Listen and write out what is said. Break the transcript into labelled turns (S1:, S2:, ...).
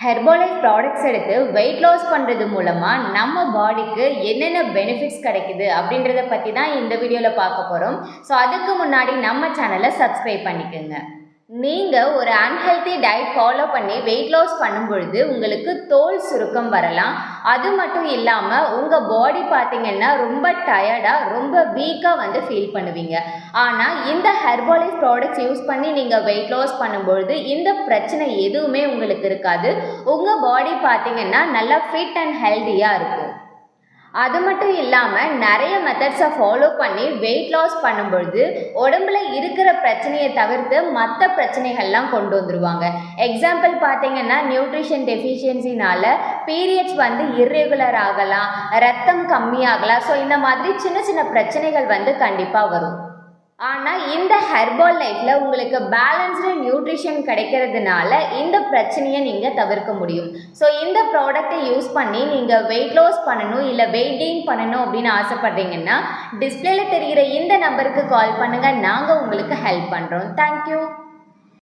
S1: Herbalife products எடுத்து weight loss பண்ணுறது மூலமாக நம்ம பாடிக்கு என்னென்ன பெனிஃபிட்ஸ் கிடைக்குது அப்படின்றத பற்றி தான் இந்த வீடியோவில் பார்க்க போகிறோம். ஸோ அதுக்கு முன்னாடி நம்ம சேனலை சப்ஸ்கிரைப் பண்ணிக்கோங்க. நீங்கள் ஒரு அன்ஹெல்தி டயட் ஃபாலோ பண்ணி வெயிட் லாஸ் பண்ணும் பொழுது உங்களுக்கு தோல் சுருக்கம் வரலாம். அது மட்டும் இல்லாமல் உங்கள் பாடி பார்த்தீங்கன்னா ரொம்ப டயர்டாக ரொம்ப வீக்காக ஃபீல் பண்ணுவீங்க. ஆனால் இந்த ஹெர்பலைஃப் ப்ராடக்ட்ஸ் யூஸ் பண்ணி நீங்கள் வெயிட் லாஸ் பண்ணும்பொழுது இந்த பிரச்சனை எதுவுமே உங்களுக்கு இருக்காது. உங்கள் பாடி பார்த்தீங்கன்னா நல்லா ஃபிட் அண்ட் ஹெல்த்தியாக இருக்கும். அது மட்டும் இல்லாமல் நிறைய மெத்தட்ஸை ஃபாலோ பண்ணி வெயிட் லாஸ் பண்ணும்பொழுது உடம்புல இருக்கிற பிரச்சனையை தவிர்த்து மற்ற பிரச்சனைகள்லாம் கொண்டு வந்துடுவாங்க. எக்ஸாம்பிள் பார்த்தீங்கன்னா நியூட்ரிஷன் டெஃபிஷியன்சினால் பீரியட்ஸ் இர்ரெகுலர் ஆகலாம், ரத்தம் கம்மியாகலாம். ஸோ இந்த மாதிரி சின்ன சின்ன பிரச்சனைகள் கண்டிப்பாக வரும். ஆனால் இந்த ஹெர்பல் லைஃப்பில் உங்களுக்கு பேலன்ஸ்டு நியூட்ரிஷன் கிடைக்கிறதுனால இந்த பிரச்சனையை நீங்கள் தவிர்க்க முடியும். ஸோ இந்த ப்ராடக்டை யூஸ் பண்ணி நீங்கள் வெயிட் லாஸ் பண்ணணும் இல்லை வெயிட் கெயின் பண்ணணும் அப்படின்னு ஆசைப்பட்றீங்கன்னா டிஸ்பிளேல தெரிகிற இந்த நம்பருக்கு கால் பண்ணுங்கள். நாங்கள் உங்களுக்கு ஹெல்ப் பண்ணுறோம். தேங்க்யூ.